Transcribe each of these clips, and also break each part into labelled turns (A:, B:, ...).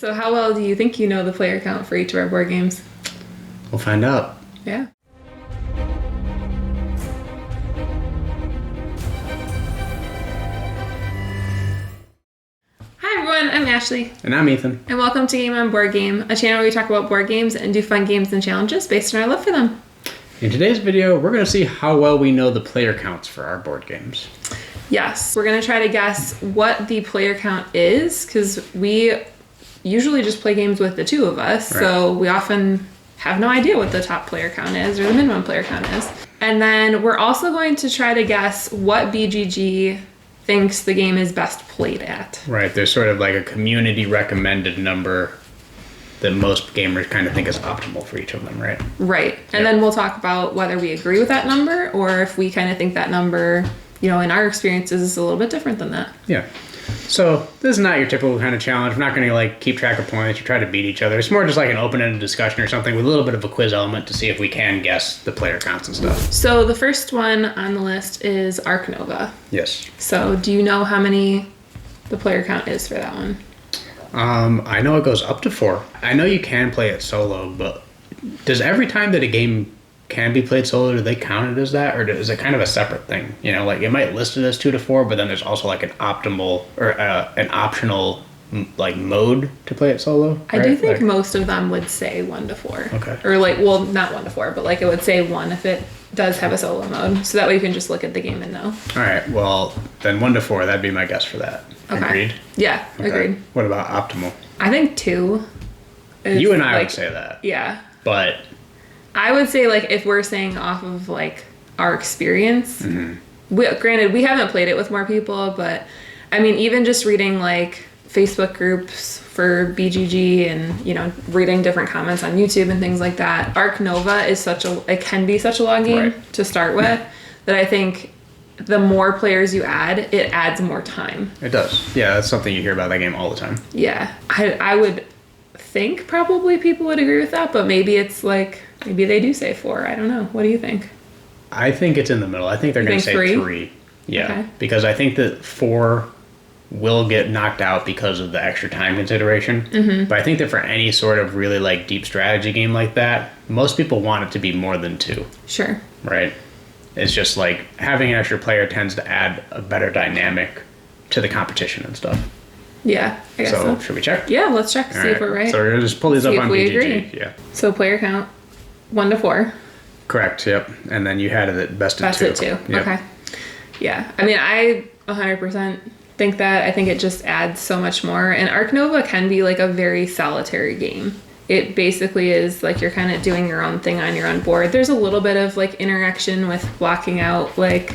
A: So how well do you think you know the player count for each of our board games?
B: We'll find out.
A: Yeah. Hi everyone, I'm Ashley.
B: And I'm Ethan.
A: And welcome to Game on Board Game, a channel where we talk about board games and do fun games and challenges based on our love for them.
B: In today's video, we're going to see how well we know the player counts for our board games.
A: Yes, we're going to try to guess what the player count is, because we usually just play games with the two of us, right. So we often have no idea what the top player count is or the minimum player count is. And then we're also going to try to guess what BGG thinks the game is best played at.
B: Right, there's sort of like a community recommended number that most gamers kind of think is optimal for each of them, right?
A: Right, and then we'll talk about whether we agree with that number or if we kind of think that number, you know, in our experiences is a little bit different than that.
B: Yeah. So this is not your typical kind of challenge. We're not going to like keep track of points or try to beat each other. It's more just like an open-ended discussion or something with a little bit of a quiz element to see if we can guess the player counts and stuff.
A: So the first one on the list is Ark Nova.
B: Yes.
A: So do you know how many the player count is for that one?
B: I know it goes up to 4. I know you can play it solo, but does every time that a game can be played solo, do they count it as that, or is it kind of a separate thing? You know, like it might list it as 2 to 4, but then there's also like an optimal or an optional like mode to play it solo.
A: I do think most of them would say 1 to 4.
B: Okay.
A: Or like, well, not 1 to 4, but like it would say 1 if it does have a solo mode. So that way you can just look at the game and know.
B: All right. Well, then 1 to 4. That'd be my guess for that.
A: Okay.
B: Agreed.
A: Yeah. Okay. Agreed.
B: What about optimal?
A: I think 2.
B: You and I would say that.
A: Yeah.
B: But
A: I would say, like, if we're saying off of, like, our experience, granted, we haven't played it with more people, but, I mean, even just reading, like, Facebook groups for BGG and, you know, reading different comments on YouTube and things like that, Ark Nova is it can be such a long game to start with, that I think the more players you add, it adds more time.
B: It does. Yeah, that's something you hear about that game all the time.
A: Yeah. I would think probably people would agree with that, but maybe it's like, maybe they do say 4. I don't know. What do you think?
B: I think it's in the middle. I think they're going to say 3. Yeah. Okay. Because I think that 4 will get knocked out because of the extra time consideration. Mm-hmm. But I think that for any sort of really like deep strategy game like that, most people want it to be more than 2.
A: Sure.
B: Right? It's just like having an extra player tends to add a better dynamic to the competition and stuff.
A: Yeah, I guess so.
B: Should we check?
A: Yeah, let's check to see if we're right.
B: So we're going to just pull these up on BGG.
A: Agree.
B: Yeah.
A: So player count, 1 to 4.
B: Correct, yep. And then you had it best of 2.
A: Best of 2, yep. Okay. Yeah, I mean, I 100% think that. I think it just adds so much more. And Ark Nova can be like a very solitary game. It basically is like you're kind of doing your own thing on your own board. There's a little bit of like interaction with blocking out, like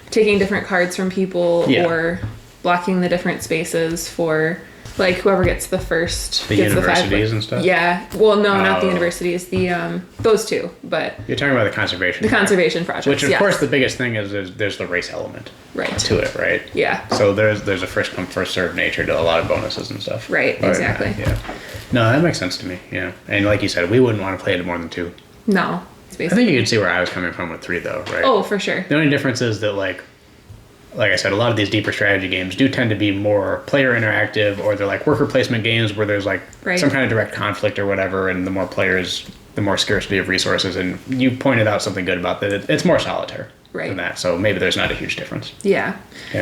A: taking different cards from people or blocking the different spaces for like whoever gets the first
B: the
A: gets
B: universities
A: the 5.
B: And stuff.
A: Yeah, well, no, not the universities. The those two, but
B: you're talking about the conservation.
A: The conservation projects,
B: which of course the biggest thing is there's the race element to it, right?
A: Yeah.
B: So there's a first come first served nature to a lot of bonuses and stuff.
A: Right. But, exactly.
B: Yeah. No, that makes sense to me. Yeah, and like you said, we wouldn't want to play it more than 2.
A: No.
B: I think you can see where I was coming from with 3, though, right?
A: Oh, for sure.
B: The only difference is that like I said, a lot of these deeper strategy games do tend to be more player interactive, or they're like worker placement games where there's like some kind of direct conflict or whatever, and the more players, the more scarcity of resources. And you pointed out something good about that. It's more solitaire than that, so maybe there's not a huge difference.
A: Yeah.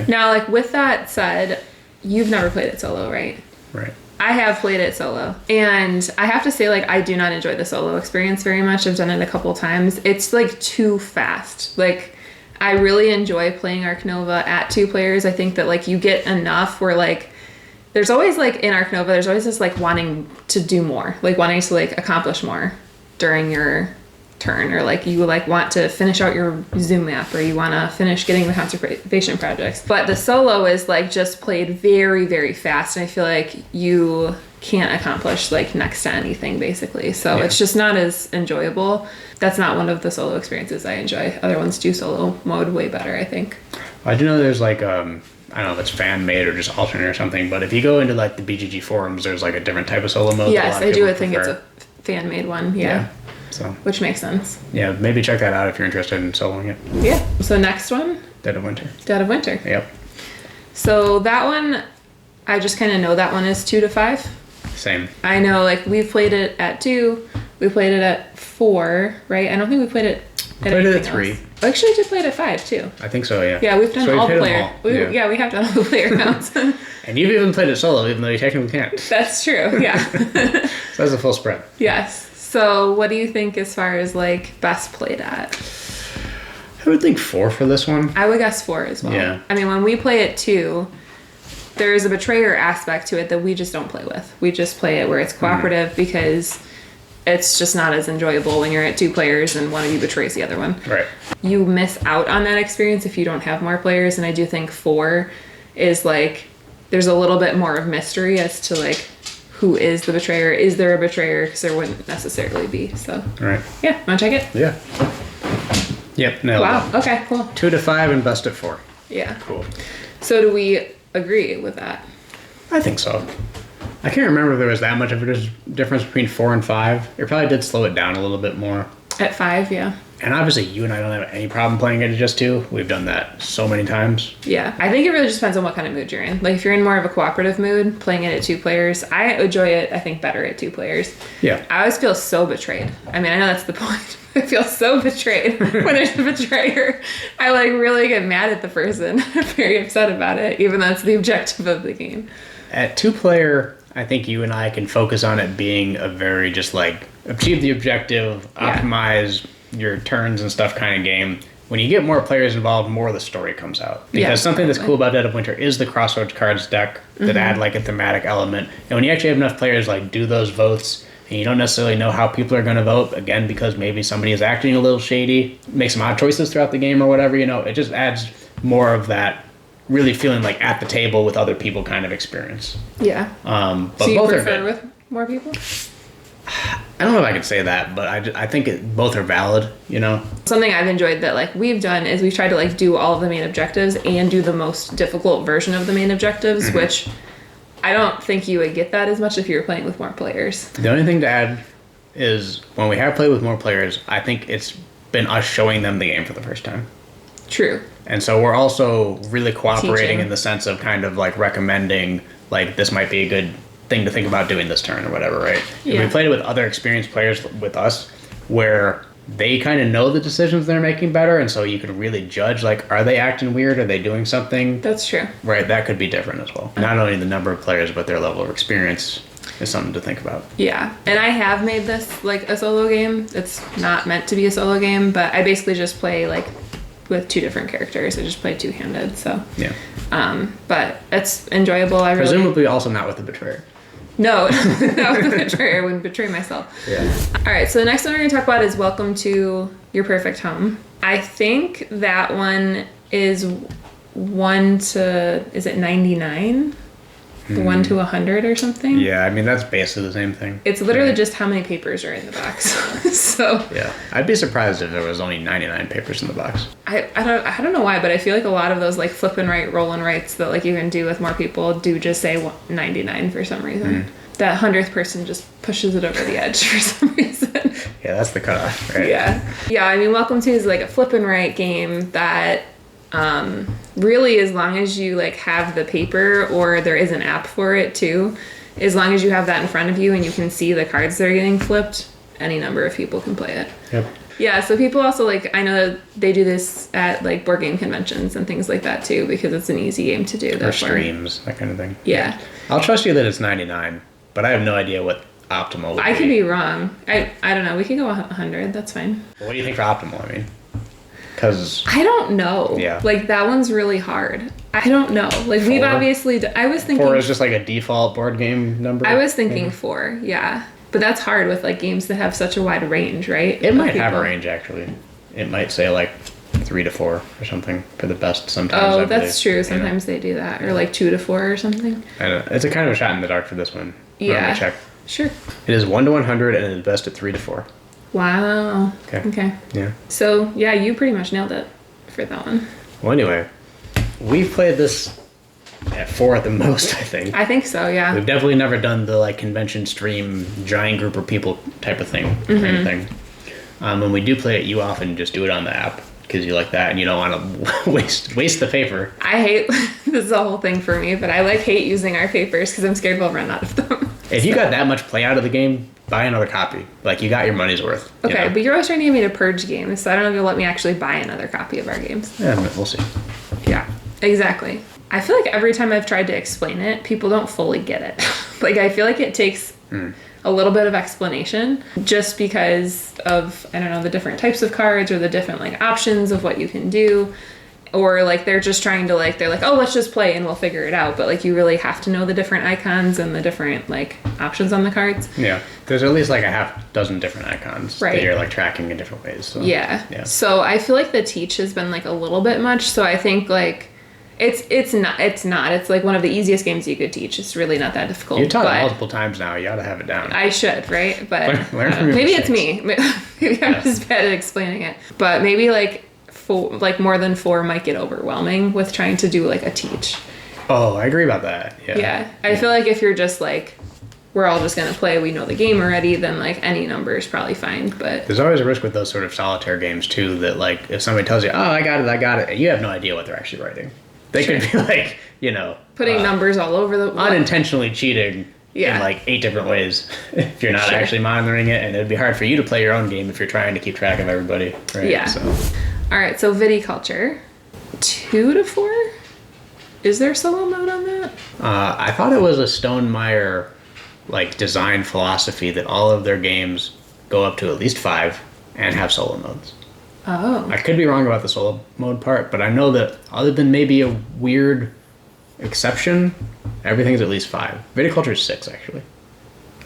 A: Now, like with that said, you've never played it solo, right?
B: Right.
A: I have played it solo, and I have to say, like, I do not enjoy the solo experience very much. I've done it a couple times. It's like too fast. Like, I really enjoy playing Ark Nova at 2 players. I think that like you get enough where like there's always like in Ark Nova there's always this like wanting to do more, like wanting to like accomplish more during your turn, or like you like want to finish out your Zoom map, or you want to finish getting the conservation projects. But the solo is like just played very, very fast, and I feel like you can't accomplish like next to anything basically. So it's just not as enjoyable. That's not one of the solo experiences I enjoy. Other ones do solo mode way better, I think.
B: I do know there's like I don't know if it's fan made or just alternate or something, but if you go into like the BGG forums, there's like a different type of solo mode.
A: Yes, I do think it's a fan made one. Yeah.
B: So
A: which makes sense.
B: Yeah, maybe check that out if you're interested in soloing it.
A: Yeah. So next one.
B: Dead of Winter.
A: Dead of Winter.
B: Yep.
A: So that one, I just kind of know that one is 2 to 5.
B: Same.
A: I know, like, we've played it at 2, we played it at 4, right? I don't think we played it at
B: Played it at
A: anything
B: 3.
A: else. Actually, we did play it at 5, too.
B: I think so, yeah.
A: Yeah, we've done
B: So
A: all the
B: hit 'em
A: player.
B: all.
A: Yeah, we have done all the player counts.
B: And you've even played it solo, even though you technically can't.
A: That's true, yeah.
B: So that's a full spread.
A: Yes. So what do you think as far as, like, best played at?
B: I would think 4 for this one.
A: I would guess 4 as well.
B: Yeah.
A: I mean, when we play it 2, there is a betrayer aspect to it that we just don't play with. We just play it where it's cooperative because it's just not as enjoyable when you're at 2 players and one of you betrays the other one.
B: Right.
A: You miss out on that experience if you don't have more players, and I do think 4 is, like, there's a little bit more of mystery as to, like, who is the betrayer? Is there a betrayer? Because there wouldn't necessarily be. So,
B: Right.
A: yeah, want to check it?
B: Yeah. Yep, nailed
A: Wow.
B: it.
A: Okay, cool.
B: 2 to 5 and best at 4.
A: Yeah.
B: Cool.
A: So do we agree with that?
B: I think so. I can't remember if there was that much of a difference between 4 and 5. It probably did slow it down a little bit more.
A: At 5, yeah.
B: And obviously you and I don't have any problem playing it at just 2. We've done that so many times.
A: Yeah. I think it really just depends on what kind of mood you're in. Like, if you're in more of a cooperative mood, playing it at 2 players, I enjoy it, I think, better at 2 players.
B: Yeah.
A: I always feel so betrayed. I mean, I know that's the point. I feel so betrayed when there's a betrayer. I, like, really get mad at the person. I'm very upset about it, even though it's the objective of the game.
B: At 2 player, I think you and I can focus on it being a very just like achieve the objective, optimize your turns and stuff kind of game. When you get more players involved, more of the story comes out. Because something that's cool about Dead of Winter is the Crossroads cards deck that add like a thematic element. And when you actually have enough players like do those votes, and you don't necessarily know how people are going to vote, again, because maybe somebody is acting a little shady, make some odd choices throughout the game or whatever, you know, it just adds more of that really feeling like at the table with other people kind of experience.
A: Yeah.
B: But
A: so you
B: both are
A: prefer
B: good.
A: with more people?
B: I don't know if I could say that, but I think both are valid, you know?
A: Something I've enjoyed that, like, we've done is we've tried to, like, do all of the main objectives and do the most difficult version of the main objectives, which I don't think you would get that as much if you were playing with more players.
B: The only thing to add is when we have played with more players, I think it's been us showing them the game for the first time.
A: True.
B: And so we're also really cooperating
A: Teaching.
B: in the sense of kind of like recommending, like, this might be a good thing to think about doing this turn or whatever, right?
A: Yeah.
B: And we played it with other experienced players with us where they kind of know the decisions they're making better, and so you could really judge, like, are they acting weird? Are they doing something?
A: That's true.
B: Right, that could be different as well. Not only the number of players, but their level of experience is something to think about.
A: Yeah. And I have made this, like, a solo game. It's not meant to be a solo game, but I basically just play, like, with 2 different characters. I just play 2-handed, so.
B: Yeah.
A: But it's enjoyable. I really...
B: Presumably also not with the betrayer.
A: No, not with the betrayer. I wouldn't betray myself.
B: Yeah.
A: All right, so the next one we're going to talk about is Welcome to Your Perfect Home. I think that one is 1 to, is it 99? 1 to 100 or something?
B: Yeah, I mean, that's basically the same thing.
A: It's literally just how many papers are in the box. So
B: Yeah. I'd be surprised if there was only 99 papers in the box.
A: I don't know why, but I feel like a lot of those, like, flip and write, roll and writes that, like, you can do with more people do just say 99 for some reason. That 100th person just pushes it over the edge for some reason.
B: Yeah, that's the cutoff, right?
A: Yeah, I mean, Welcome to is like a flip and write game that really, as long as you, like, have the paper, or there is an app for it too, as long as you have that in front of you and you can see the cards that are getting flipped, any number of people can play it.
B: Yep.
A: Yeah, so people also, like, I know they do this at, like, board game conventions and things like that too, because it's an easy game to do.
B: Or streams, that kind of thing.
A: Yeah.
B: I'll trust you that it's 99, but I have no idea what optimal would
A: I could be wrong. I don't know. We could go 100. That's fine.
B: What do you think for optimal, I mean? Because...
A: I don't know.
B: Yeah.
A: Like, that one's really hard. I don't know. Like, we've
B: 4?
A: obviously... I was thinking...
B: 4 is just like a default board game number?
A: I was thinking 4, yeah. But that's hard with, like, games that have such a wide range, right?
B: It might have a range, actually. It might say, like, 3 to 4 or something for the best sometimes.
A: Oh, that's true. Sometimes they do that. Or, like, 2 to 4 or something.
B: I don't know. It's a kind of a shot in the dark for this one.
A: Yeah.
B: Let me check.
A: Sure.
B: It is 1 to 100 and it is best at 3 to 4.
A: Wow.
B: Okay. Yeah.
A: So, yeah, you pretty much nailed it for that one.
B: Well, anyway, we've played this at 4 at the most, I think.
A: I think so, yeah.
B: We've definitely never done the, like, convention stream, giant group of people type of thing. Kind of thing. When we do play it, you often just do it on the app because you like that and you don't want to waste the paper.
A: I hate... This is a whole thing for me, but I, like, hate using our papers because I'm scared we'll run out of them.
B: If you got that much play out of the game, buy another copy. Like, you got your money's worth.
A: Okay, but you're always trying to get me to purge games, so I don't know if you'll let me actually buy another copy of our games.
B: Yeah, we'll see.
A: Yeah, exactly. I feel like every time I've tried to explain it, people don't fully get it. Like, I feel like it takes a little bit of explanation just because of, I don't know, the different types of cards or the different, like, options of what you can do. Or, like, they're just trying to, like, they're like, oh, let's just play and we'll figure it out. But, like, you really have to know the different icons and the different, like, options on the cards.
B: Yeah. There's at least, like, a half dozen different icons that you're, like, tracking in different ways. So,
A: yeah. So I feel like the teach has been, like, a little bit much. So I think, like, it's not. It's, like, one of the easiest games you could teach. It's really not that difficult.
B: You taught it multiple times now. You ought to have it down.
A: I should, right? But
B: learn from your
A: maybe
B: mistakes.
A: It's me. Maybe I'm just bad at explaining it. But maybe, like, more than 4 might get overwhelming with trying to do, like, a teach.
B: Oh, I agree about that. Yeah.
A: I feel like if you're just like, we're all just gonna play, we know the game already, then, like, any number is probably fine. But
B: there's always a risk with those sort of solitaire games too, that, like, if somebody tells you, oh, I got it, and you have no idea what they're actually writing. They could be, like,
A: putting numbers all over the
B: unintentionally cheating in, like, 8 different ways if you're not actually monitoring it, and it'd be hard for you to play your own game if you're trying to keep track of everybody. Right?
A: Yeah.
B: So.
A: All right, so Viticulture, 2 to 4? Is there solo mode on that?
B: I thought it was a Stonemaier, like, design philosophy that all of their games go up to at least 5 and have solo modes.
A: Oh.
B: I could be wrong about the solo mode part, but I know that other than maybe a weird exception, everything's at least 5. Viticulture is 6, actually.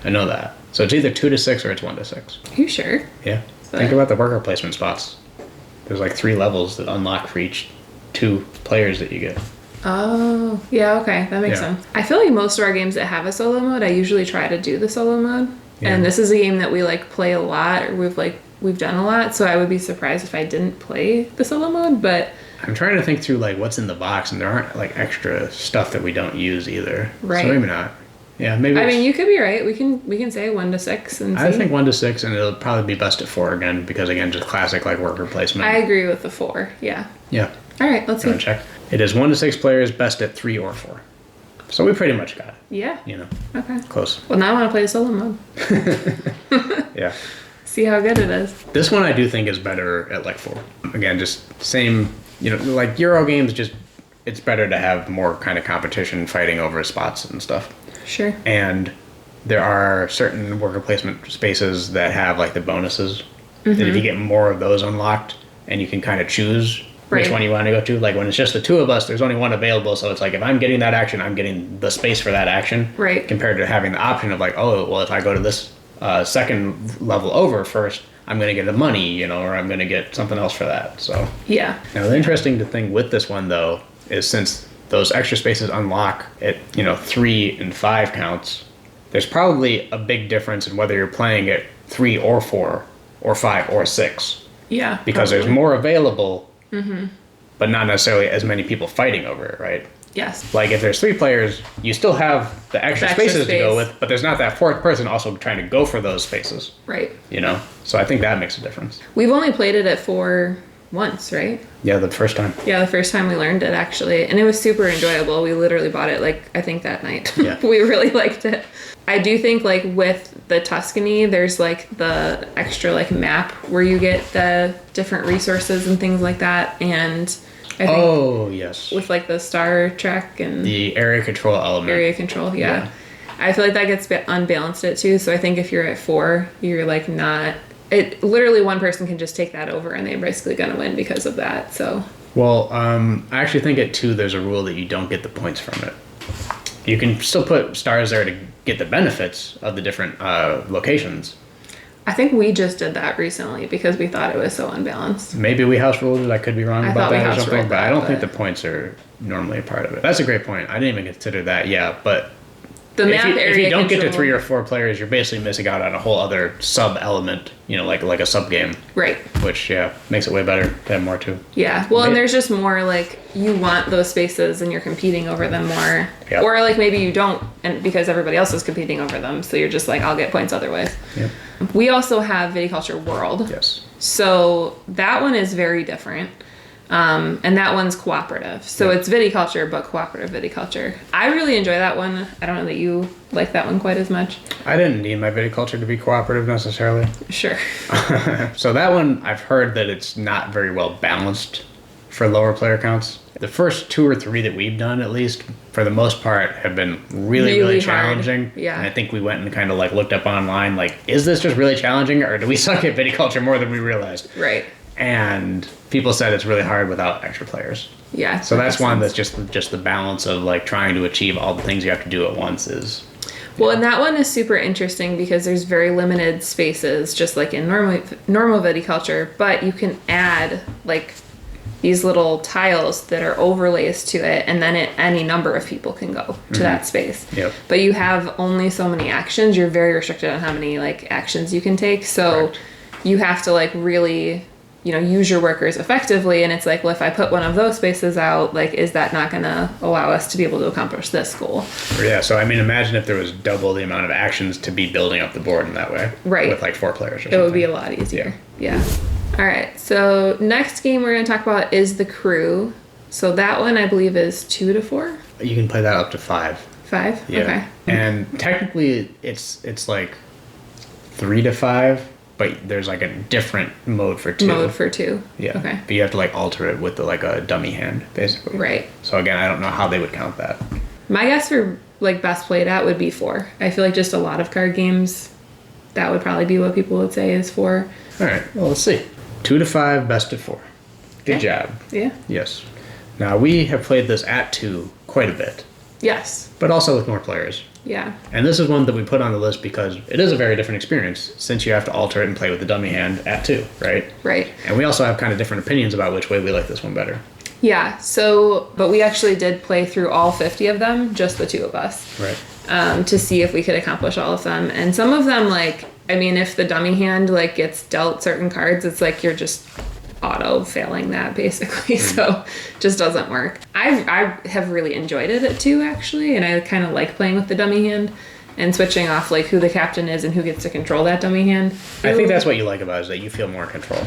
B: I know that. So it's either 2 to 6 or it's 1 to 6.
A: You sure?
B: Yeah. Think about the worker placement spots. There's, like, 3 levels that unlock for each 2 players that you get.
A: Oh, yeah, okay. That makes sense. I feel like most of our games that have a solo mode, I usually try to do the solo mode. Yeah. And this is a game that we, like, play a lot, or we've done a lot, so I would be surprised if I didn't play the solo mode, but
B: I'm trying to think through, like, what's in the box, and there aren't, like, extra stuff that we don't use either.
A: Right.
B: So maybe not. Yeah, maybe.
A: I mean, you could be right. We can say 1 to 6 and see.
B: I think 1 to 6, and it'll probably be best at 4 again, because, again, just classic, like, worker placement.
A: I agree with the 4. Yeah.
B: Yeah.
A: All right, let's see.
B: Check. It is 1 to 6 players, best at 3 or 4. So we pretty much got it.
A: Yeah. Okay.
B: Close.
A: Well, now I want to play the solo mode.
B: Yeah.
A: See how good it is.
B: This one I do think is better at, like, 4. Again, just same, like, Euro games, just it's better to have more kind of competition fighting over spots and stuff.
A: Sure.
B: And there are certain worker placement spaces that have, like, the bonuses. That if you get more of those unlocked, and you can kind of choose which one you want to go to. Like, when it's just the 2 of us, there's only 1 available, so it's like, if I'm getting that action, I'm getting the space for that action.
A: Right.
B: Compared to having the option of, like, oh, well, if I go to this second level over first, I'm going to get the money, or I'm going to get something else for that. So
A: yeah.
B: Now, the interesting thing with this one, though, is since those extra spaces unlock at 3 and 5 counts, there's probably a big difference in whether you're playing at 3 or 4 or 5 or 6.
A: Yeah.
B: Because there's more available, but not necessarily as many people fighting over it, right?
A: Yes.
B: Like, if there's 3 players, you still have the extra spaces to go with, but there's not that 4th person also trying to go for those spaces.
A: Right.
B: So I think that makes a difference.
A: We've only played it at 4 once, right?
B: Yeah, the first time.
A: Yeah, the first time we learned it, actually. And it was super enjoyable. We literally bought it, like, I think that night.
B: Yeah.
A: We really liked it. I do think, like, with the Tuscany, there's, like, the extra, like, map where you get the different resources and things like that. And I think
B: yes.
A: with, like, the Star Trek and
B: the area control element.
A: Area control, yeah. I feel like that gets unbalanced it too. So I think if you're at 4, you're, like, not... It literally, one person can just take that over and they're basically going to win because of that. So,
B: well, I actually think at 2 there's a rule that you don't get the points from it. You can still put stars there to get the benefits of the different locations.
A: I think we just did that recently because we thought it was so unbalanced.
B: Maybe we house ruled it. I could be wrong about that or something, but I don't think
A: the
B: the points are normally a part of it. That's a great point. I didn't even consider that. Yeah, but
A: the map area
B: if you don't get to
A: control,
B: 3 or 4 players, you're basically missing out on a whole other sub element, like a sub game.
A: Right.
B: Which, makes it way better to have more too.
A: Yeah. Well, and there's just more, like, you want those spaces and you're competing over them more.
B: Yep.
A: Or, like, maybe you don't, and because everybody else is competing over them, so you're just like, I'll get points other ways.
B: Yep.
A: We also have Viticulture World.
B: Yes.
A: So that one is very different. And that one's cooperative. So it's viticulture, but cooperative viticulture. I really enjoy that one. I don't know that you like that one quite as much.
B: I didn't need my viticulture to be cooperative necessarily.
A: Sure.
B: So that one, I've heard that it's not very well balanced for lower player counts. The first 2 or 3 that we've done, at least, for the most part, have been really challenging.
A: Yeah.
B: And I think we went and kind of like looked up online, like, is this just really challenging, or do we suck at viticulture more than we realized?
A: Right.
B: And people said it's really hard without extra players.
A: Yeah.
B: So that's one that's just the balance of like trying to achieve all the things you have to do at once is.
A: Well, and that one is super interesting because there's very limited spaces, just like in normal viticulture, but you can add like these little tiles that are overlays to it, and then any number of people can go to that space.
B: Yep.
A: But you have only so many actions. You're very restricted on how many like actions you can take. So
B: Correct.
A: You have to like really, use your workers effectively. And it's like, well, if I put one of those spaces out, like, is that not going to allow us to be able to accomplish this goal?
B: Yeah. So I mean, imagine if there was double the amount of actions to be building up the board in that way.
A: Right.
B: With like 4 players or something.
A: It would be a lot easier. Yeah. All right. So next game we're going to talk about is the crew. So that one I believe is 2 to 4.
B: You can play that up to 5.
A: 5.
B: Yeah.
A: Okay.
B: And technically it's like 3 to 5, but there's like a different mode for 2.
A: Mode for 2.
B: Yeah.
A: Okay.
B: But you have to like alter it with like a dummy hand, basically.
A: Right.
B: So again, I don't know how they would count that.
A: My guess for like best played at would be 4. I feel like just a lot of card games, that would probably be what people would say is 4.
B: All right. Well, let's see. 2 to 5, best of 4. Good
A: Okay.
B: job.
A: Yeah.
B: Yes. Now we have played this at 2 quite a bit,
A: Yes.
B: but also with more players.
A: Yeah.
B: And this is one that we put on the list because it is a very different experience since you have to alter it and play with the dummy hand at 2, right?
A: Right.
B: And we also have kind of different opinions about which way we like this one better.
A: Yeah. So, but we actually did play through all 50 of them, just the 2 of us,
B: Right.
A: to see if we could accomplish all of them. And some of them, like, I mean, if the dummy hand like gets dealt certain cards, it's like you're just auto failing that basically. So just doesn't work. I have really enjoyed it at 2 actually, and I kind of like playing with the dummy hand and switching off like who the captain is and who gets to control that dummy hand.
B: I think that's what you like about it, is that you feel more control.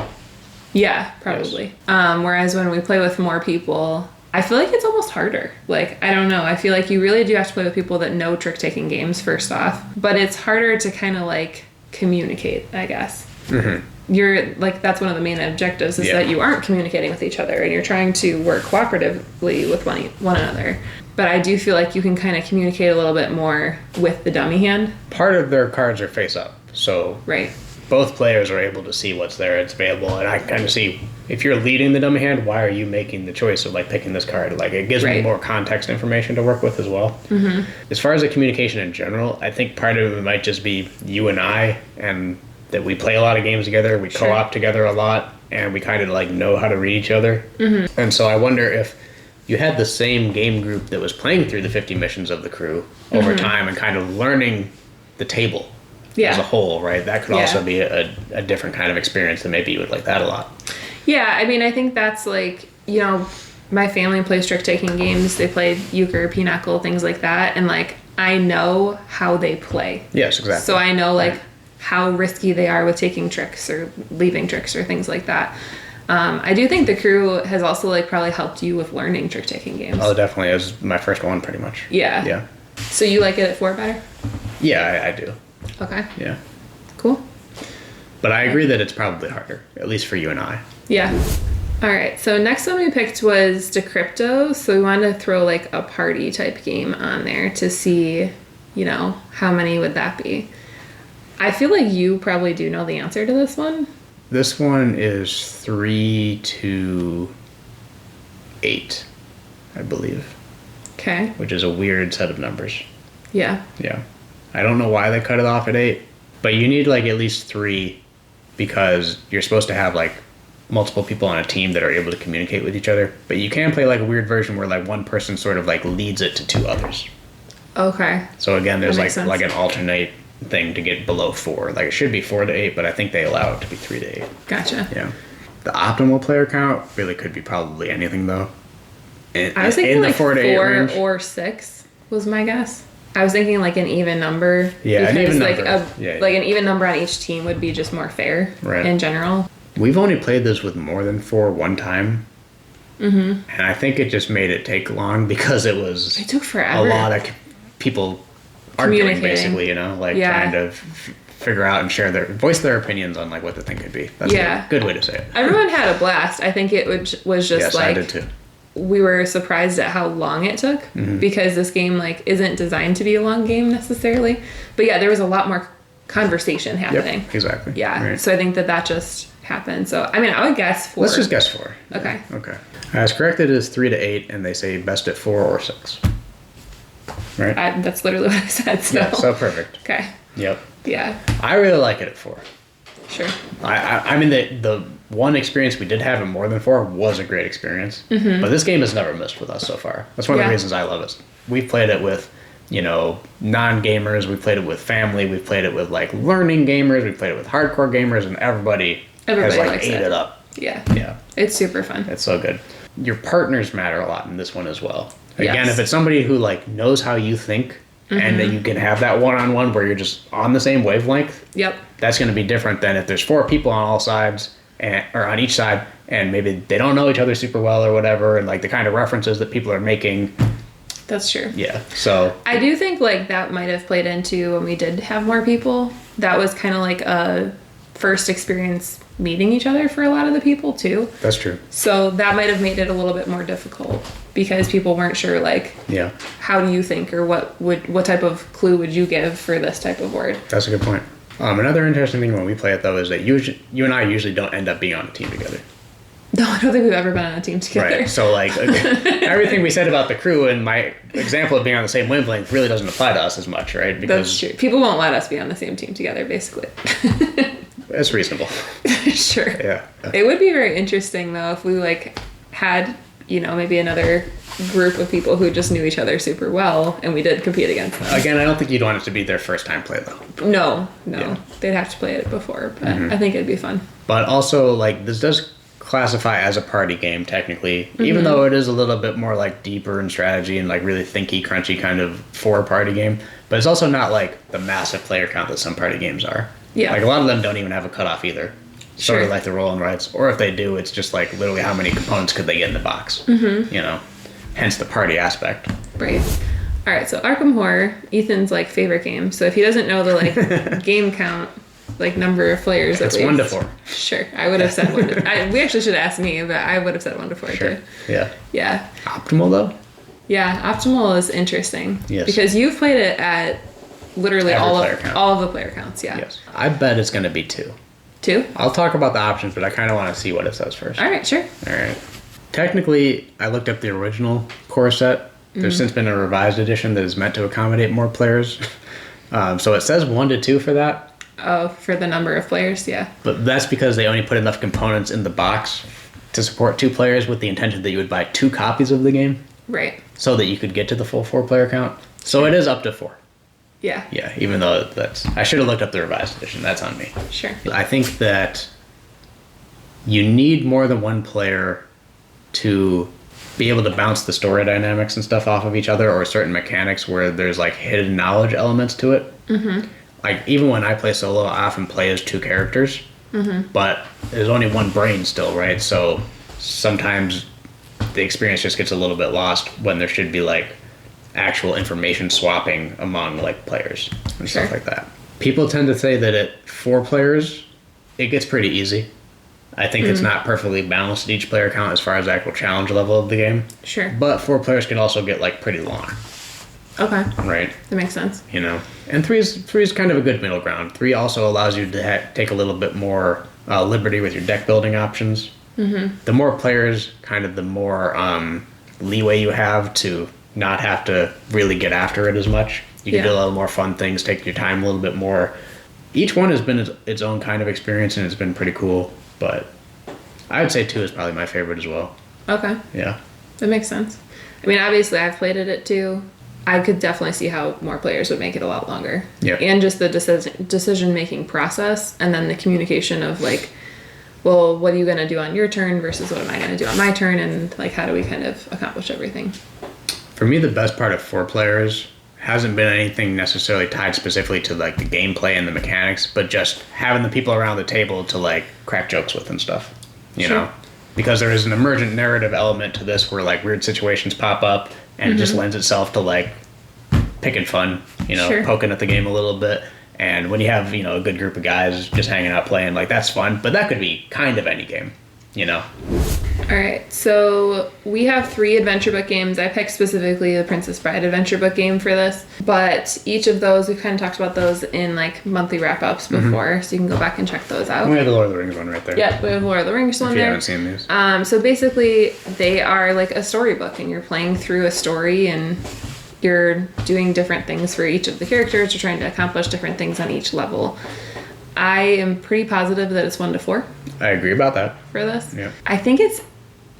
A: Yeah, probably. Yes. Whereas when we play with more people, I feel like it's almost harder. Like, I don't know. I feel like you really do have to play with people that know trick-taking games first off. But it's harder to kind of like communicate, I guess. You're like, that's one of the main objectives is that you aren't communicating with each other and you're trying to work cooperatively with one another. But I do feel like you can kind of communicate a little bit more with the dummy hand.
B: Part of their cards are face up, so
A: Right.
B: both players are able to see what's there, it's available, and I kind of see if you're leading the dummy hand, why are you making the choice of like picking this card? Like it gives me
A: Right.
B: more context information to work with as well. As far as the communication in general, I think part of it might just be you and I, and that we play a lot of games together, we
A: Sure.
B: co-op together a lot, and we kind of like know how to read each other. And so I wonder if you had the same game group that was playing through the 50 missions of the crew over time and kind of learning the table
A: Yeah.
B: as a whole, right? That could
A: Yeah.
B: also be a different kind of experience, and maybe you would like that a lot.
A: Yeah, I mean, I think that's like, my family plays trick-taking games. They play euchre, pinochle, things like that. And like, I know how they play.
B: Yes, exactly.
A: So I know like how risky they are with taking tricks or leaving tricks or things like that. I do think the crew has also like probably helped you with learning trick-taking games.
B: Oh, definitely. It was my first one, pretty much.
A: Yeah.
B: Yeah.
A: So you like it at 4 better?
B: Yeah, I do.
A: Okay.
B: Yeah.
A: Cool.
B: But I agree that it's probably harder, at least for you and I.
A: Yeah. All right. So next one we picked was Decrypto. So we wanted to throw like a party type game on there to see, how many would that be? I feel like you probably do know the answer to this one.
B: This one is 3 to 8, I believe,
A: Okay.
B: which is a weird set of numbers.
A: Yeah.
B: Yeah. I don't know why they cut it off at 8, but you need like at least 3 because you're supposed to have like multiple people on a team that are able to communicate with each other. But you can play like a weird version where like one person sort of like leads it to 2 others.
A: Okay.
B: So again, there's
A: That
B: like
A: makes sense.
B: like an alternate thing to get below 4. Like it should be 4 to 8, but I think they allow it to be 3 to 8.
A: Gotcha.
B: Yeah. The optimal player count really could be probably anything though.
A: I was thinking like 4
B: to 8 range.
A: or 6 was my guess. I was thinking like an even number.
B: Yeah, an
A: because
B: even
A: like
B: number. Yeah.
A: like an even number on each team would be just more fair
B: Right.
A: in general.
B: We've only played this with more than 4 one time, And I think it just made it take long because it
A: took forever.
B: A lot of people arguing, basically, like trying to figure out and voice their opinions on like what the thing could be. That's a good way to say it.
A: Everyone had a blast. I think it was just
B: I did too.
A: We were surprised at how long it took because this game like isn't designed to be a long game necessarily. But yeah, there was a lot more conversation happening.
B: Yep, exactly.
A: Yeah. Right. So I think that just happened. So I mean, I would guess 4.
B: Let's just guess 4.
A: Okay.
B: Okay. As corrected is 3 to 8, and they say best at 4 or 6. Right.
A: That's literally what I said. So.
B: Yeah. So perfect.
A: Okay.
B: Yep.
A: Yeah.
B: I really like it at 4.
A: Sure.
B: I mean the one experience we did have in more than 4 was a great experience. But this game has never missed with us so far. That's one of the reasons I love it. We've played it with, non-gamers. We've played it with family. We've played it with like learning gamers. We've played it with hardcore gamers, and everybody has like ate it up.
A: Yeah.
B: Yeah.
A: It's super fun.
B: It's so good. Your partners matter a lot in this one as well. Again, if it's somebody who like knows how you think, and that you can have that one-on-one where you're just on the same wavelength.
A: Yep.
B: That's going to be different than if there's 4 people on all sides or on each side, and maybe they don't know each other super well or whatever, and like the kind of references that people are making.
A: That's true.
B: Yeah. So
A: I do think like that might have played into when we did have more people. That was kind of like a first experience meeting each other for a lot of the people too.
B: That's true.
A: So that might have made it a little bit more difficult because people weren't sure like how do you think or what type of clue would you give for this type of word.
B: That's a good point. Another interesting thing when we play it though is that you and I usually don't end up being on a team together.
A: No, I don't think we've ever been on a team together.
B: Right. So like everything we said about the crew and my example of being on the same wavelength really doesn't apply to us as much, right?
A: Because that's true. People won't let us be on the same team together, basically.
B: That's reasonable.
A: Sure.
B: Yeah.
A: It would be very interesting though if we like had, maybe another group of people who just knew each other super well and we did compete against them.
B: Again, I don't think you'd want it to be their first time play though.
A: No. Yeah. They'd have to play it before, but I think it'd be fun.
B: But also like this does classify as a party game technically, even though it is a little bit more like deeper in strategy and like really thinky, crunchy kind of for a party game. But it's also not like the massive player count that some party games are.
A: Yeah.
B: Like a lot of them don't even have a cutoff either. Sort of like the roll and writes. Or if they do, it's just like literally how many components could they get in the box. Hence the party aspect.
A: Right. All right, so Arkham Horror, Ethan's like favorite game. So if he doesn't know the like game count, like number of players,
B: it's 1 to 4.
A: Sure, I would have said 1 to. We actually should have asked me, but I would have said 1 to 4
B: sure.
A: too.
B: Yeah.
A: Yeah.
B: Optimal though.
A: Yeah, optimal is interesting.
B: Yes.
A: Because you've played it at literally all of the player counts. Yeah.
B: Yes. I bet it's going to be 2.
A: 2?
B: I'll talk about the options, but I kind of want to see what it says first.
A: All right, sure.
B: All right. Technically, I looked up the original core set. There's since been a revised edition that is meant to accommodate more players. So it says 1 to 2 for that.
A: Oh, for the number of players, yeah.
B: But that's because they only put enough components in the box to support 2 players with the intention that you would buy 2 copies of the game.
A: Right.
B: So that you could get to the full 4-player count. So it is up to 4.
A: Yeah.
B: Yeah, even though I should have looked up the revised edition. That's on me.
A: Sure.
B: I think that you need more than 1 player to be able to bounce the story dynamics and stuff off of each other or certain mechanics where there's like hidden knowledge elements to it. Like even when I play solo, I often play as 2 characters, but there's only 1 brain still, right? So sometimes the experience just gets a little bit lost when there should be like actual information swapping among like players and stuff like that. People tend to say that at 4 players, it gets pretty easy. I think it's not perfectly balanced at each player count as far as the actual challenge level of the game.
A: Sure.
B: But 4 players can also get like pretty long.
A: Okay.
B: Right.
A: That makes sense.
B: And 3 is kind of a good middle ground. 3 also allows you to take a little bit more liberty with your deck building options. The more players, kind of the more leeway you have to not have to really get after it as much. You can do a little more fun things, take your time a little bit more. Each one has been its own kind of experience, and it's been pretty cool. But I would say 2 is probably my favorite as well.
A: Okay.
B: Yeah.
A: That makes sense. I mean, obviously, I've played it at 2. I could definitely see how more players would make it a lot longer.
B: Yeah.
A: And just the decision-making process, and then the communication of like, well, what are you going to do on your turn versus what am I going to do on my turn, and like how do we kind of accomplish everything?
B: For me, the best part of 4 players hasn't been anything necessarily tied specifically to like the gameplay and the mechanics, but just having the people around the table to like crack jokes with and stuff. You know, because there is an emergent narrative element to this where like weird situations pop up and it just lends itself to like picking fun,
A: Sure.
B: poking at the game a little bit. And when you have, a good group of guys just hanging out playing, like that's fun, but that could be kind of any game,
A: All right, so we have 3 adventure book games. I picked specifically the Princess Bride adventure book game for this, but each of those, we've kind of talked about those in like monthly wrap-ups before, so you can go back and check those out.
B: We have the Lord of the Rings one right there.
A: Yeah, we have Lord of the Rings one
B: If you
A: there.
B: haven't seen these.
A: So basically, they are like a storybook, and you're playing through a story, and you're doing different things for each of the characters. You're trying to accomplish different things on each level. I am pretty positive that it's 1 to 4
B: I agree about that.
A: for this.
B: Yeah.
A: I think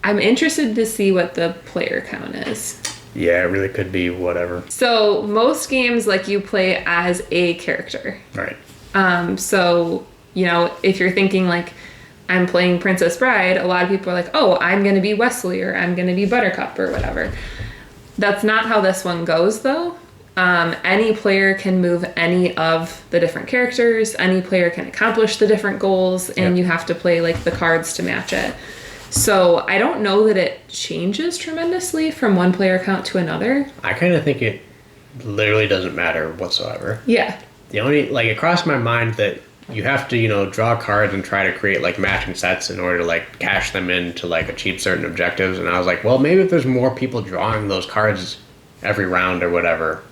A: I'm interested to see what the player count is.
B: Yeah, it really could be whatever.
A: So most games, like, you play as a character.
B: Right.
A: So, if you're thinking like, I'm playing Princess Bride, a lot of people are like, oh, I'm going to be Wesley or I'm going to be Buttercup or whatever. That's not how this one goes, though. Any player can move any of the different characters. Any player can accomplish the different goals, and you have to play like the cards to match it. So I don't know that it changes tremendously from one player count to another.
B: I kind of think it literally doesn't matter whatsoever.
A: Yeah.
B: The only, like, it crossed my mind that you have to, draw cards and try to create, like, matching sets in order to, like, cash them in to, like, achieve certain objectives. And I was like, well, maybe if there's more people drawing those cards every round or whatever,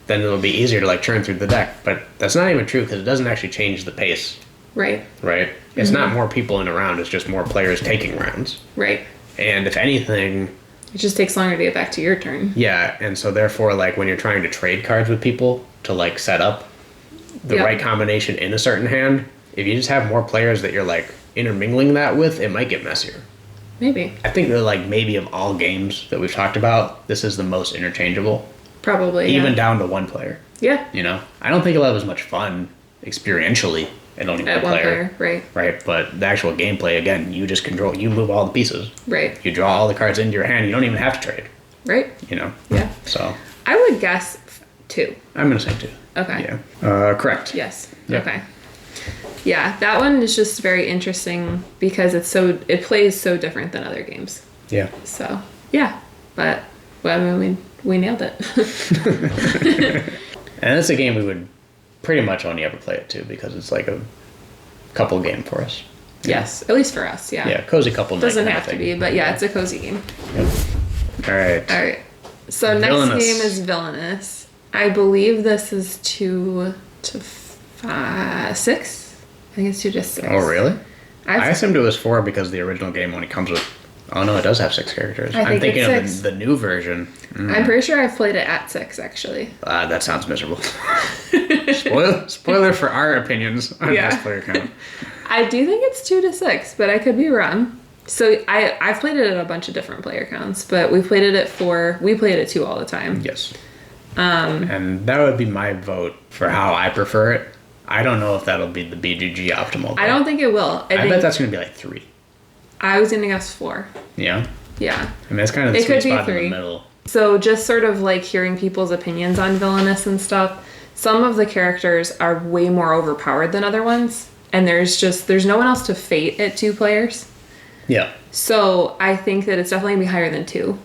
B: then it'll be easier to, like, churn through the deck. But that's not even true because it doesn't actually change the pace.
A: Right.
B: Right? It's not more people in a round. It's just more players taking rounds.
A: Right.
B: And if anything...
A: It just takes longer to get back to your turn.
B: Yeah, and so therefore, like, when you're trying to trade cards with people to, like, set up the right combination in a certain hand, if you just have more players that you're, like, intermingling that with, it might get messier.
A: Maybe.
B: I think that, like, maybe of all games that we've talked about, this is the most interchangeable.
A: Probably,
B: Even down to one player.
A: Yeah.
B: I don't think it'll have as much fun experientially at only one player.
A: Right.
B: Right, but the actual gameplay, again, you just control, you move all the pieces.
A: Right.
B: You draw all the cards into your hand, you don't even have to trade.
A: Right. Yeah.
B: So.
A: I would guess 2.
B: I'm going to say 2.
A: Okay.
B: Yeah. Correct.
A: Yes.
B: Yep.
A: Okay. Yeah, that one is just very interesting because it plays so different than other games.
B: Yeah.
A: So, yeah. But, well, I mean, we nailed it.
B: And that's a game we would pretty much only ever play it too because it's like a couple game for us.
A: Yes, at least for us, yeah.
B: Yeah, cozy couple night.
A: Doesn't have to be, but yeah, it's a cozy game.
B: Yep. All right.
A: All right. So
B: Villainous.
A: next game is Villainous. I believe this is 2 to 6. I think it's 2 to 6.
B: Oh, really? I
A: I've,
B: assumed it was 4 because the original game only comes with... Oh, no, it does have 6 characters.
A: I
B: I'm
A: think
B: thinking
A: it's
B: of
A: 6.
B: the new version.
A: I'm pretty sure I've played it at 6, actually.
B: That sounds miserable. Spoiler for our opinions on
A: Yeah.
B: best player count.
A: I do think it's 2 to 6, but I could be wrong. So I've played it at a bunch of different player counts, but we played it at 4. We played it at 2 all the time.
B: Yes. And that would be my vote for how I prefer it. I don't know if that'll be the BGG optimal.
A: I don't think it will.
B: I bet that's going to be like 3.
A: I was going to guess 4.
B: Yeah?
A: Yeah.
B: I mean, that's kind of the
A: It
B: sweet
A: could be
B: spot in
A: 3.
B: the middle.
A: So just sort of like hearing people's opinions on Villainous and stuff, some of the characters are way more overpowered than other ones. And there's no one else to fate at 2 players.
B: Yeah.
A: So I think that it's definitely going to be higher than 2.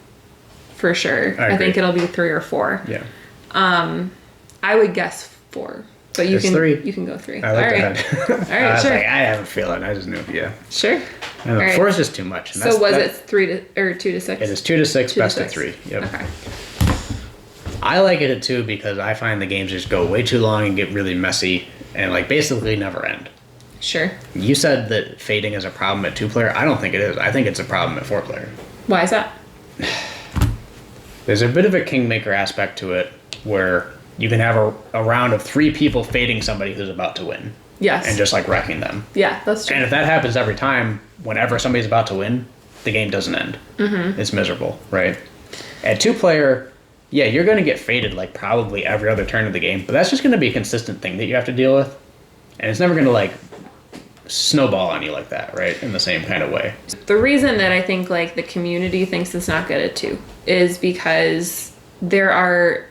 A: For sure.
B: I
A: I think
B: agree.
A: it'll be 3 or 4.
B: Yeah.
A: I would guess 4. But you
B: It's
A: can
B: 3.
A: You can go 3.
B: I like
A: All right.
B: that.
A: All right,
B: I was
A: sure.
B: like, I have a feeling. I just knew. Yeah.
A: Sure.
B: I don't know,
A: All right.
B: 4 is just too much. And
A: So was it 2 to 6?
B: It is 2 to 6,
A: 2 to
B: best
A: 6.
B: of 3. Yep.
A: Okay.
B: I like it at 2 because I find the games just go way too long and get really messy and like basically never end.
A: Sure.
B: You said that fading is a problem at 2-player. I don't think it is. I think it's a problem at 4-player.
A: Why is that?
B: There's a bit of a kingmaker aspect to it where you can have a round of 3 people fading somebody who's about to win.
A: Yes.
B: And just like wrecking them.
A: Yeah, that's true.
B: And if that happens every time, whenever somebody's about to win, the game doesn't end. Mm-hmm. It's miserable, right? At 2-player, yeah, you're going to get faded like probably every other turn of the game, but that's just going to be a consistent thing that you have to deal with. And it's never going to like snowball on you like that, right? In the same kind of way.
A: The reason that I think like the community thinks it's not good at 2 is because there are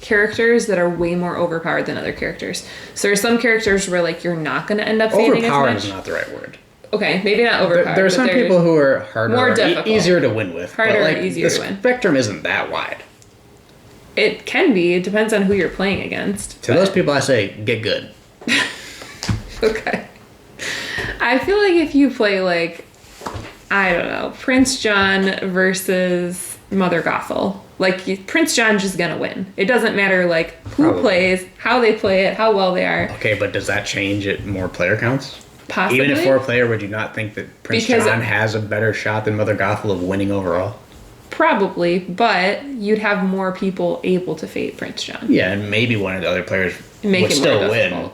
A: characters that are way more overpowered than other characters. So there's some characters where like you're not going to end up fading as
B: Overpowered
A: much.
B: is not the right word.
A: okay, maybe not overpowered.
B: There are some people who are harder,
A: more difficult.
B: Easier to win with.
A: Harder,
B: but like,
A: easier
B: the
A: to win.
B: spectrum isn't that wide.
A: It can be. It depends on who you're playing against.
B: To those people, I say, get good.
A: Okay. I feel like if you play, like, I don't know, Prince John versus Mother Gothel, like, Prince John's just gonna win. It doesn't matter, like, who plays, how they play it, how well they are.
B: Okay, but does that change it more player counts?
A: Possibly.
B: Even if 4-player, would you not think that Prince John has a better shot than Mother Gothel of winning overall?
A: Probably, but you'd have more people able to fade Prince John.
B: Yeah, and maybe one of the other players would still win.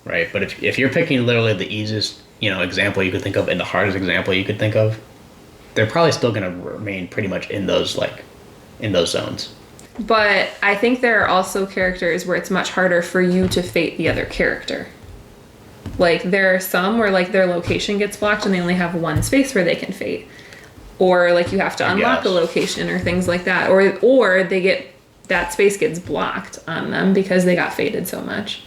B: Right, but if you're picking literally the easiest, example you could think of and the hardest example you could think of, they're probably still going to remain pretty much in those zones.
A: But I think there are also characters where it's much harder for you to fate the other character. Like, there are some where, like, their location gets blocked and they only have one space where they can fate. Or, like, you have to unlock a location or things like that. Or that space gets blocked on them because they got fated so much.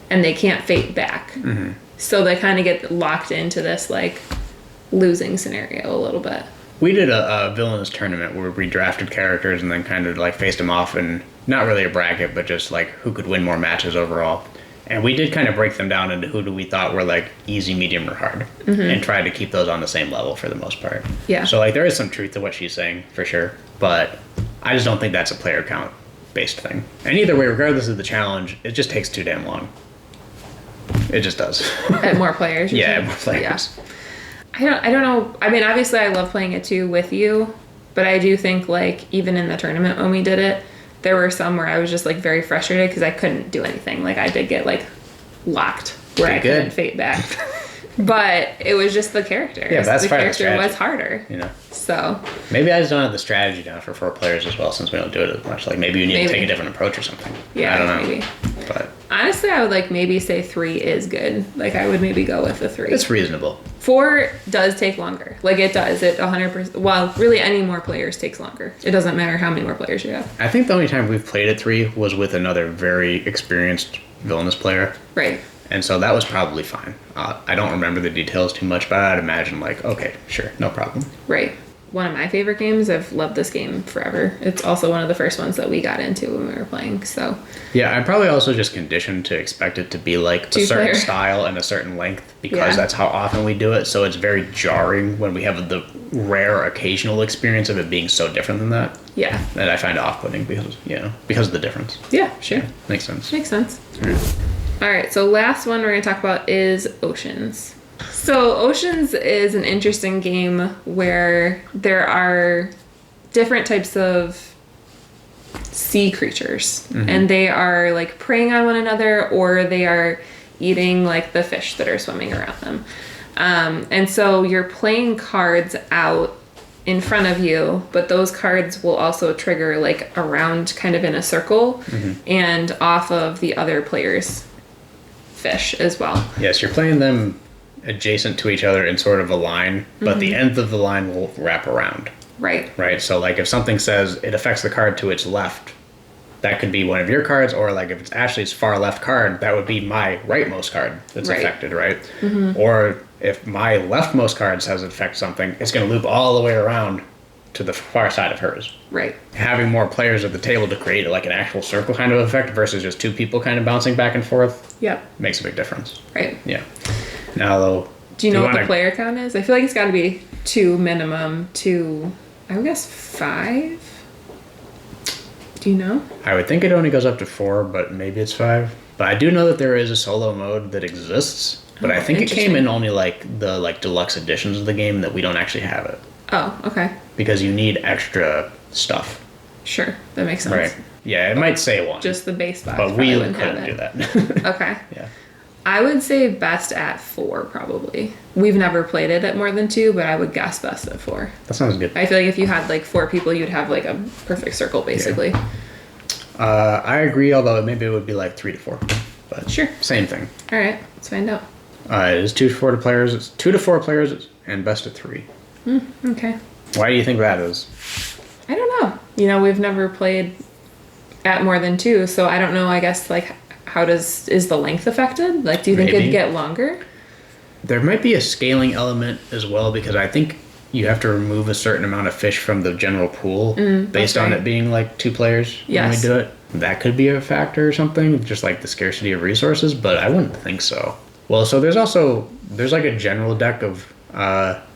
A: And they can't fate back. Mm-hmm. So they kind of get locked into this, like, losing scenario a little bit.
B: We did a Villainous tournament where we drafted characters and then kind of, like, faced them off in not really a bracket, but just, like, who could win more matches overall. And we did kind of break them down into who do we thought were, like, easy, medium, or hard. Mm-hmm. And tried to keep those on the same level for the most part.
A: Yeah.
B: So, like, there is some truth to what she's saying, for sure. But I just don't think that's a player count-based thing. And either way, regardless of the challenge, it just takes too damn long. It just does.
A: At more players?
B: Yeah, more players.
A: Yeah. I don't know. I mean, obviously I love playing it too with you, but I do think, like, even in the tournament when we did it, there were some where I was just, like, very frustrated because I couldn't do anything. Like, I did get, like, locked where I couldn't fade back. But it was just the character.
B: Yeah, that's
A: the
B: part of the
A: character
B: strategy.
A: was harder. So
B: maybe I just don't have the strategy down for 4 players as well, since we don't do it as much. Like, maybe you need to take a different approach or something.
A: Yeah,
B: I don't know.
A: maybe.
B: But
A: honestly, I would, like, maybe say 3 is good. Like, I would maybe go with the 3.
B: it's reasonable.
A: 4 does take longer. Like, it does. It 100%. Well, really, any more players takes longer. It doesn't matter how many more players you have.
B: I think the only time we've played at 3 was with another very experienced Villainous player.
A: Right.
B: And so that was probably fine. I don't remember the details too much, but I'd imagine, like, okay, sure, no problem.
A: Right. One of my favorite games. I've loved this game forever. It's also one of the first ones that we got into when we were playing, so.
B: Yeah, I'm probably also just conditioned to expect it to be, like, a certain style and a certain length because that's how often we do it, so it's very jarring when we have the rare occasional experience of it being so different than that.
A: Yeah.
B: And I find it off-putting because of the difference.
A: Yeah, sure.
B: Yeah, makes sense.
A: Makes sense. All right, so last one we're going to talk about is Oceans. So Oceans is an interesting game where there are different types of sea creatures. Mm-hmm. And they are, like, preying on one another, or they are eating, like, the fish that are swimming around them. And so you're playing cards out in front of you, but those cards will also trigger, like, around kind of in a circle and off of the other player's fish as well.
B: Yes, you're playing them adjacent to each other in sort of a line, but the end of the line will wrap around.
A: Right.
B: Right, so, like, if something says it affects the card to its left, that could be one of your cards, or, like, if it's Ashley's far left card, that would be my rightmost card that's affected, right? Mm-hmm. Or if my leftmost card says it affects something, it's going to loop all the way around to the far side of hers.
A: Right.
B: Having more players at the table to create, like, an actual circle kind of effect versus just 2 people kind of bouncing back and forth makes a big difference.
A: Right.
B: Yeah. Now, though...
A: Do you know what the player count is? I feel like it's got to be 2 minimum to, I would guess, 5? Do you know?
B: I would think it only goes up to 4, but maybe it's 5. But I do know that there is a solo mode that exists, but I think it came in only, like, the, like, deluxe editions of the game that we don't actually have it.
A: Oh, okay.
B: Because you need extra stuff.
A: Sure, that makes sense.
B: Right. Yeah, it might say 1.
A: Just the base box.
B: But we couldn't do that.
A: Okay.
B: Yeah.
A: I would say best at 4, probably. We've never played it at more than 2, but I would guess best at 4.
B: That sounds good.
A: I feel like if you had, like, 4 people, you'd have, like, a perfect circle, basically.
B: Yeah. I agree, although maybe it would be, like, 3 to 4. But
A: sure.
B: Same thing.
A: All right, let's find out.
B: It is 2 to 4 players. It's 2 to 4 players and best at 3.
A: Okay.
B: Why do you think that is?
A: I don't know. You know, we've never played at more than 2, so I don't know, I guess, like, is the length affected? Like, do you think it'd get longer?
B: There might be a scaling element as well, because I think you have to remove a certain amount of fish from the general pool based on it being like 2 players when we do it. That could be a factor or something, just like the scarcity of resources, but I wouldn't think so. Well, so there's like a general deck of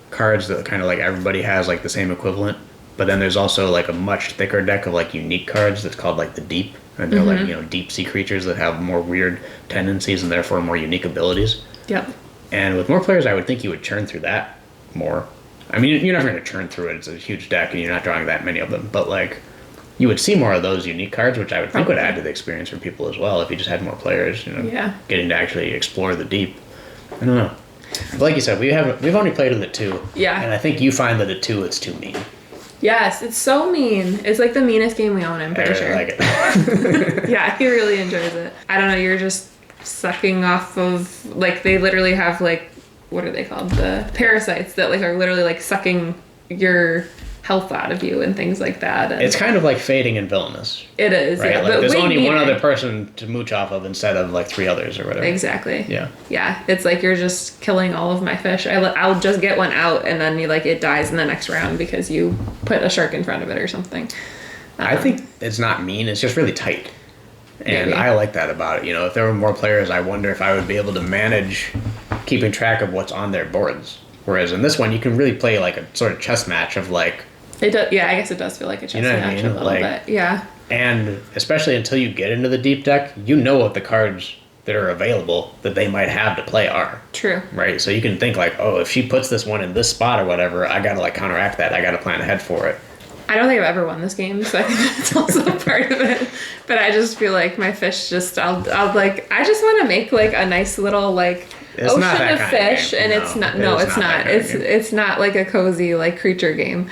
B: cards that kind of like everybody has like the same equivalent, but then there's also like a much thicker deck of like unique cards that's called like the Deep, and they're like, you know, deep sea creatures that have more weird tendencies and therefore more unique abilities.
A: Yep.
B: And with more players, I would think you would churn through that more. I mean, you're never going to churn through it. It's a huge deck and you're not drawing that many of them, but like you would see more of those unique cards, which I would think would add to the experience for people as well if you just had more players, you know, getting to actually explore the Deep. I don't know. But like you said, we've only played with it 2.
A: Yeah.
B: And I think you find that at 2 it's too mean.
A: Yes, it's so mean. It's like the meanest game we own, I'm pretty sure.
B: I really like it.
A: Yeah, he really enjoys it. I don't know, you're just sucking off of, like, they literally have, like, what are they called? The parasites that, like, are literally, like, sucking your health out of you and things like that. And
B: it's kind of like fading in Villainous.
A: It is,
B: right?
A: yeah.
B: Like,
A: but
B: there's only
A: meaner.
B: one other person to mooch off of instead of, like, 3 others or whatever.
A: Exactly.
B: Yeah.
A: Yeah, it's like you're just killing all of my fish. I'll just get one out and then it dies in the next round because you put a shark in front of it or something.
B: I think it's not mean, it's just really tight. And
A: Maybe.
B: I like that about it. You know, if there were more players, I wonder if I would be able to manage keeping track of what's on their boards. Whereas in this one, you can really play like a sort of chess match of like...
A: It does, yeah, I guess it does feel like a chess match a little bit. Yeah.
B: And especially until you get into the Deep deck, you know what the cards that are available that they might have to play are.
A: True.
B: Right? So you can think like, oh, if she puts this one in this spot or whatever, I gotta like counteract that. I gotta plan ahead for it.
A: I don't think I've ever won this game, so I think that's also a part of it. But I just feel like my fish just, I'll like, I just want to make like a nice little like
B: it's
A: ocean of fish, and it's not. No, it's not. It's not like a cozy like creature game.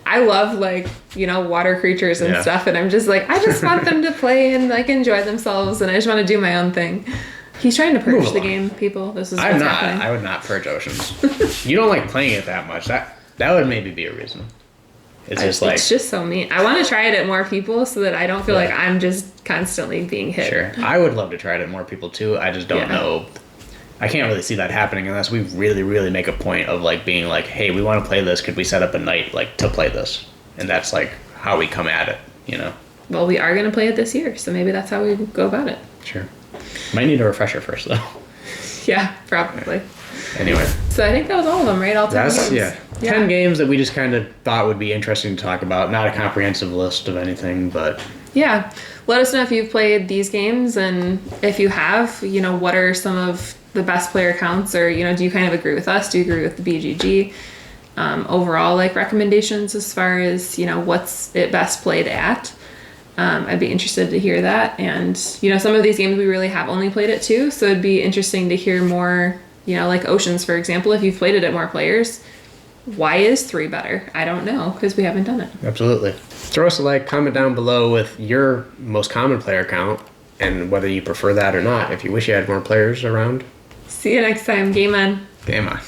A: I love like, you know, water creatures and stuff, and I'm just like, I just want them to play and like enjoy themselves, and I just want to do my own thing. He's trying to purge the game, people. This is what's happening.
B: I would not purge oceans. You don't like playing it that much. That would maybe be a reason. It's just like...
A: It's just so mean. I want to try it at more people so that I don't feel like I'm just constantly being hit.
B: Sure. I would love to try it at more people too. I just don't know. I can't really see that happening unless we really, really make a point of like being like, hey, we want to play this. Could we set up a night like to play this? And that's like how we come at it, you know?
A: Well, we are going to play it this year, so maybe that's how we go about it.
B: Sure. Might need a refresher first though.
A: Yeah, probably.
B: Anyway.
A: So I think that was all of them, right? All 10 games.
B: Yeah. 10 games that we just kind of thought would be interesting to talk about. Not a comprehensive list of anything, but...
A: Yeah. Let us know if you've played these games, and if you have, you know, what are some of the best player counts, or, you know, do you kind of agree with us? Do you agree with the BGG? Overall, like, recommendations as far as, you know, what's it best played at? I'd be interested to hear that. And, you know, some of these games we really have only played it too, so it'd be interesting to hear more, you know, like Oceans, for example. If you've played it at more players, why is 3 better? I don't know, because we haven't done it.
B: Absolutely. Throw us a like, comment down below with your most common player count, and whether you prefer that or not, if you wish you had more players around.
A: See you next time. Game on.
B: Game on.